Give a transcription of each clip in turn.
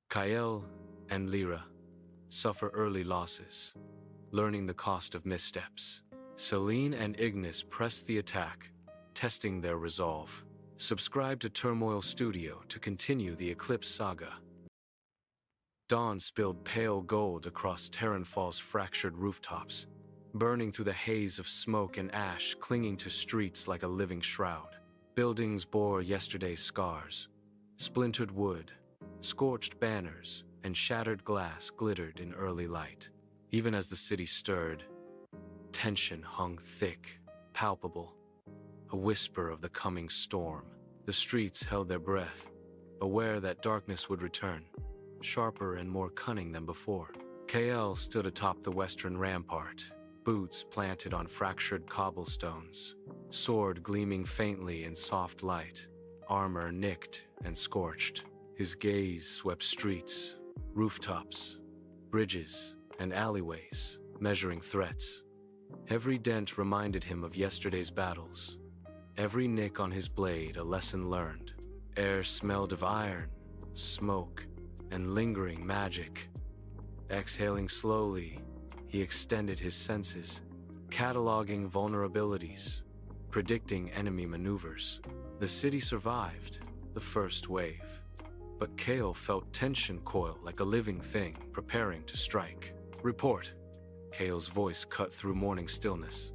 Kael and Lyra suffer early losses, learning the cost of missteps. Selene and Ignis press the attack, testing their resolve. Subscribe to Turmoil Studio to continue the Eclipse Saga. Dawn spilled pale gold across Terenfall's fractured rooftops, burning through the haze of smoke and ash clinging to streets like a living shroud. Buildings bore yesterday's scars. Splintered wood, scorched banners, and shattered glass glittered in early light. Even as the city stirred, tension hung thick, palpable, a whisper of the coming storm. The streets held their breath, aware that darkness would return, sharper and more cunning than before. Kael stood atop the western rampart, boots planted on fractured cobblestones, sword gleaming faintly in soft light, armor nicked and scorched. His gaze swept streets, rooftops, bridges, and alleyways, measuring threats. Every dent reminded him of yesterday's battles. Every nick on his blade a lesson learned. Air smelled of iron, smoke, and lingering magic. Exhaling slowly, he extended his senses, cataloging vulnerabilities, predicting enemy maneuvers. The city survived the first wave, but Kael felt tension coil like a living thing preparing to strike. Report. Kael's voice cut through morning stillness.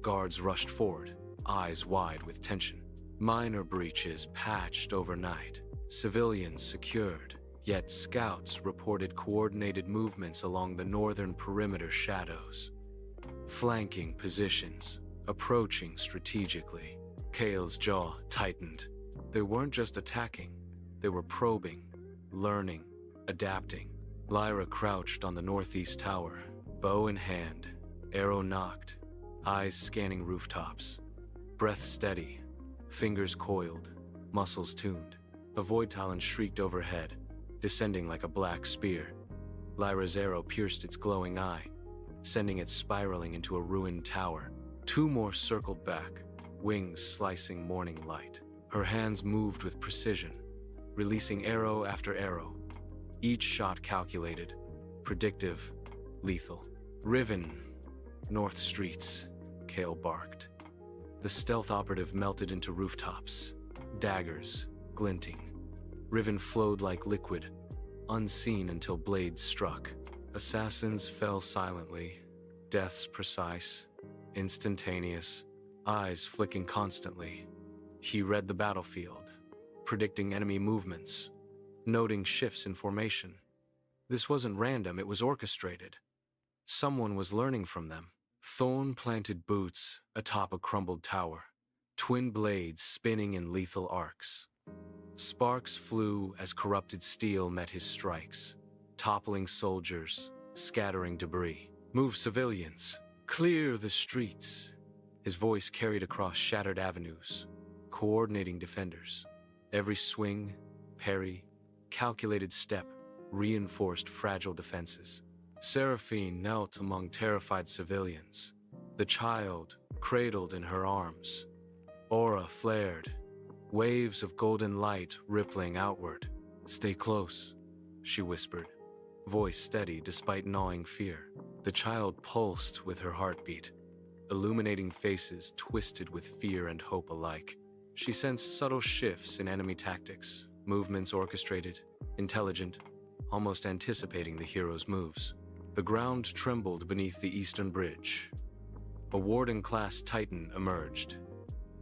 Guards rushed forward, eyes wide with tension. Minor breaches patched overnight, civilians secured, yet scouts reported coordinated movements along the northern perimeter shadows. Flanking positions, approaching strategically. Kael's jaw tightened. They weren't just attacking, they were probing, learning, adapting. Lyra crouched on the northeast tower, bow in hand, arrow nocked, eyes scanning rooftops. Breath steady, fingers coiled, muscles tuned. A Voidtalon shrieked overhead, descending like a black spear. Lyra's arrow pierced its glowing eye, sending it spiraling into a ruined tower. Two more circled back, wings slicing morning light. Her hands moved with precision, releasing arrow after arrow, each shot calculated, predictive, lethal. Riven, North Streets, Kael barked. The stealth operative melted into rooftops, daggers glinting. Riven flowed like liquid, unseen until blades struck. Assassins fell silently, deaths precise, instantaneous, eyes flicking constantly. He read the battlefield, predicting enemy movements, noting shifts in formation. This wasn't random, it was orchestrated. Someone was learning from them. Thorn-planted boots atop a crumbled tower, twin blades spinning in lethal arcs. Sparks flew as corrupted steel met his strikes, toppling soldiers, scattering debris. Move civilians, clear the streets. His voice carried across shattered avenues, coordinating defenders. Every swing, parry, calculated step reinforced fragile defenses. Seraphine knelt among terrified civilians, the child cradled in her arms. Aura flared, waves of golden light rippling outward. Stay close, she whispered, voice steady despite gnawing fear. The child pulsed with her heartbeat, illuminating faces twisted with fear and hope alike. She sensed subtle shifts in enemy tactics, movements orchestrated, intelligent, almost anticipating the hero's moves. The ground trembled beneath the eastern bridge. A Warden-Class Titan emerged,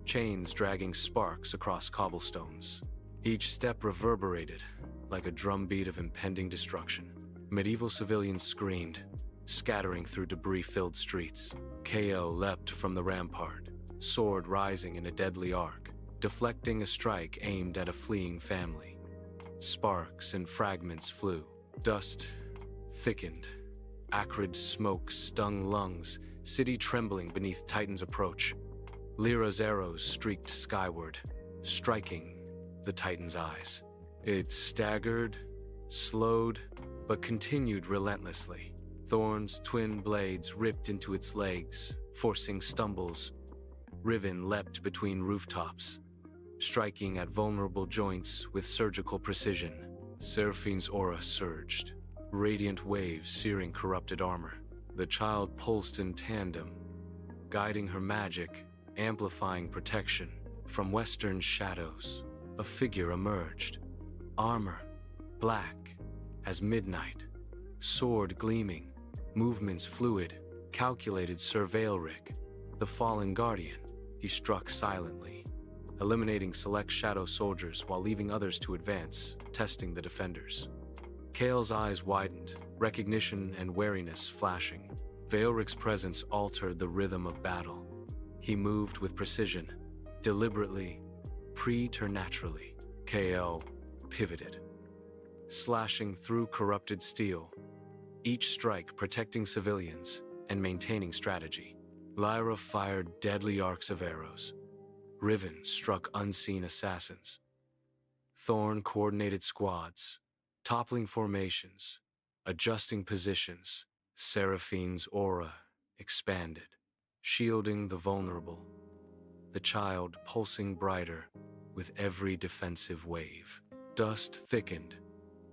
chains dragging sparks across cobblestones. Each step reverberated like a drumbeat of impending destruction. Medieval civilians screamed, scattering through debris-filled streets. Kael leapt from the rampart, sword rising in a deadly arc, deflecting a strike aimed at a fleeing family. Sparks and fragments flew. Dust thickened. Acrid smoke stung lungs, city trembling beneath Titan's approach. Lyra's arrows streaked skyward, striking the Titan's eyes. It staggered, slowed, but continued relentlessly. Thorn's twin blades ripped into its legs, forcing stumbles. Riven leapt between rooftops, striking at vulnerable joints with surgical precision. Seraphine's aura surged, radiant waves searing corrupted armor. The child pulsed in tandem, guiding her magic, amplifying protection. From western shadows, a figure emerged, armor black as midnight, sword gleaming, movements fluid, calculated. Sir Vaelric, the fallen guardian. He struck silently, eliminating select shadow soldiers while leaving others to advance, testing the defenders. Kael's eyes widened, recognition and wariness flashing. Vaelric's presence altered the rhythm of battle. He moved with precision, deliberately, preternaturally. Kael pivoted, slashing through corrupted steel, each strike protecting civilians and maintaining strategy. Lyra fired deadly arcs of arrows. Riven struck unseen assassins. Thorn coordinated squads, toppling formations, adjusting positions. Seraphine's aura expanded, shielding the vulnerable. The child pulsing brighter with every defensive wave. Dust thickened,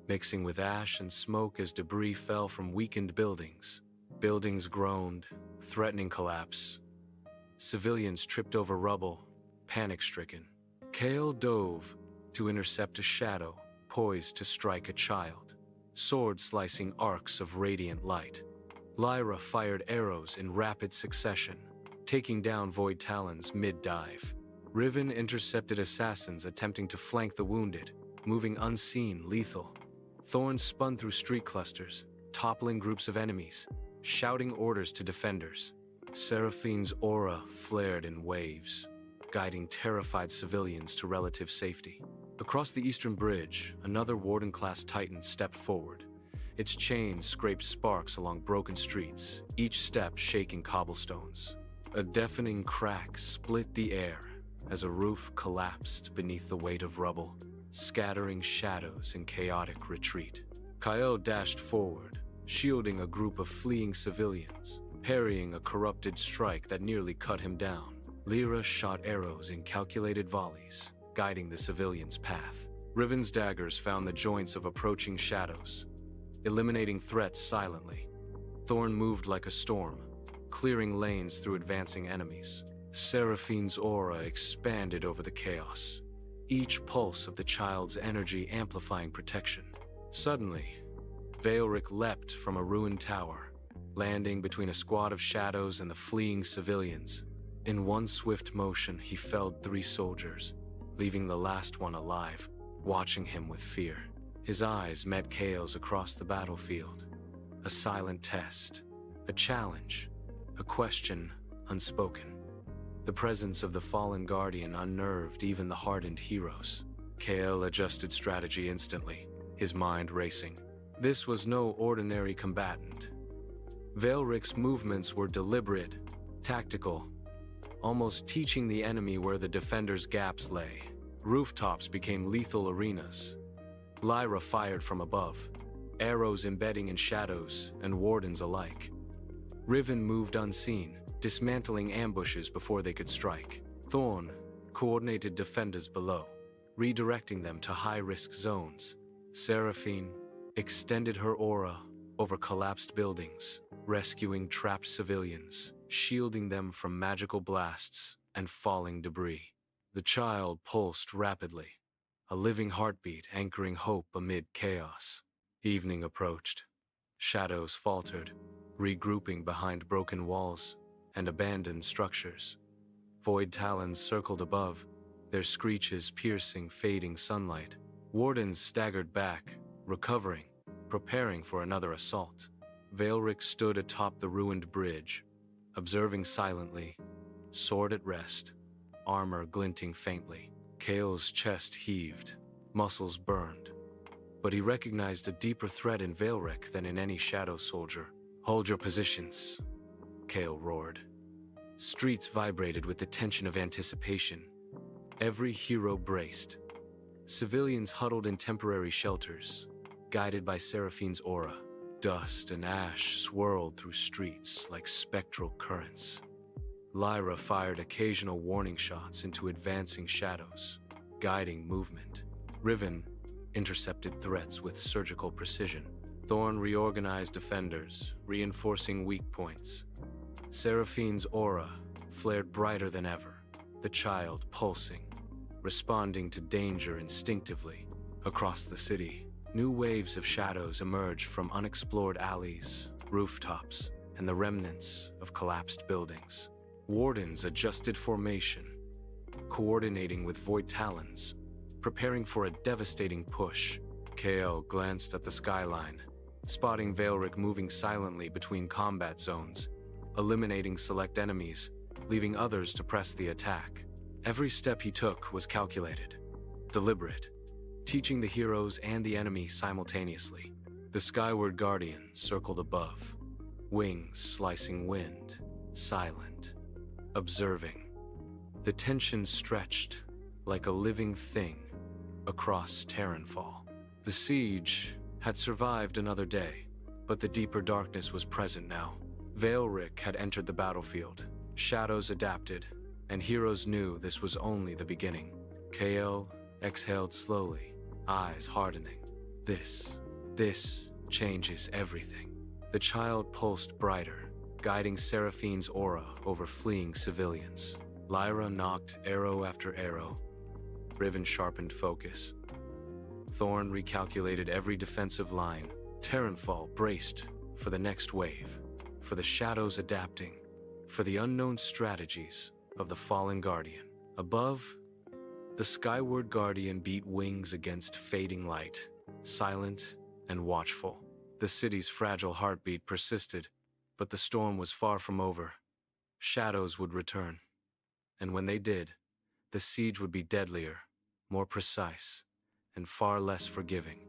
mixing with ash and smoke as debris fell from weakened buildings. Buildings groaned, threatening collapse. Civilians tripped over rubble, panic-stricken. Kael dove to intercept a shadow poised to strike a child, sword-slicing arcs of radiant light. Lyra fired arrows in rapid succession, taking down Voidtalons mid-dive. Riven intercepted assassins attempting to flank the wounded, moving unseen, lethal. Thorn spun through street clusters, toppling groups of enemies, shouting orders to defenders. Seraphine's aura flared in waves, guiding terrified civilians to relative safety. Across the eastern bridge, another Warden-Class Titan stepped forward. Its chains scraped sparks along broken streets, each step shaking cobblestones. A deafening crack split the air as a roof collapsed beneath the weight of rubble, scattering shadows in chaotic retreat. Kael dashed forward, shielding a group of fleeing civilians, parrying a corrupted strike that nearly cut him down. Lyra shot arrows in calculated volleys, guiding the civilians' path. Riven's daggers found the joints of approaching shadows, eliminating threats silently. Thorn moved like a storm, clearing lanes through advancing enemies. Seraphine's aura expanded over the chaos, each pulse of the child's energy amplifying protection. Suddenly, Vaelric leapt from a ruined tower, landing between a squad of shadows and the fleeing civilians. In one swift motion, he felled 3 soldiers, leaving the last one alive, watching him with fear. His eyes met Kael's across the battlefield. A silent test, a challenge, a question unspoken. The presence of the fallen guardian unnerved even the hardened heroes. Kael adjusted strategy instantly, his mind racing. This was no ordinary combatant. Vaelric's movements were deliberate, tactical, almost teaching the enemy where the defenders' gaps lay. Rooftops became lethal arenas. Lyra fired from above, arrows embedding in shadows and wardens alike. Riven moved unseen, dismantling ambushes before they could strike. Thorn coordinated defenders below, redirecting them to high-risk zones. Seraphine extended her aura over collapsed buildings, rescuing trapped civilians, shielding them from magical blasts and falling debris. The child pulsed rapidly, a living heartbeat anchoring hope amid chaos. Evening approached. Shadows faltered, regrouping behind broken walls and abandoned structures. Voidtalons circled above, their screeches piercing fading sunlight. Wardens staggered back, recovering, preparing for another assault. Vaelric stood atop the ruined bridge, observing silently, sword at rest, armor glinting faintly. Kael's chest heaved, muscles burned, but he recognized a deeper threat in Vaelric than in any shadow soldier. "Hold your positions," Kael roared. Streets vibrated with the tension of anticipation. Every hero braced. Civilians huddled in temporary shelters, guided by Seraphine's aura. Dust and ash swirled through streets like spectral currents. Lyra fired occasional warning shots into advancing shadows, guiding movement. Riven intercepted threats with surgical precision. Thorn reorganized defenders, reinforcing weak points. Seraphine's aura flared brighter than ever, the child pulsing, responding to danger instinctively. Across the city, new waves of shadows emerged from unexplored alleys, rooftops, and the remnants of collapsed buildings. Wardens adjusted formation, coordinating with Voidtalons, preparing for a devastating push. KL glanced at the skyline, spotting Vaelric moving silently between combat zones, eliminating select enemies, leaving others to press the attack. Every step he took was calculated, deliberate, teaching the heroes and the enemy simultaneously. The Skyward Guardian circled above, wings slicing wind, silent, observing. The tension stretched like a living thing across Terenfall. The siege had survived another day, but the deeper darkness was present now. Vaelric had entered the battlefield, shadows adapted, and heroes knew this was only the beginning. KL exhaled slowly, eyes hardening. This changes everything. The child pulsed brighter, guiding Seraphine's aura over fleeing civilians. Lyra knocked arrow after arrow. Riven sharpened focus. Thorn recalculated every defensive line. Terenfall braced for the next wave, for the shadows adapting, for the unknown strategies of the fallen Guardian. Above, the Skyward Guardian beat wings against fading light, silent and watchful. The city's fragile heartbeat persisted, but the storm was far from over. Shadows would return, and when they did, the siege would be deadlier, more precise, and far less forgiving.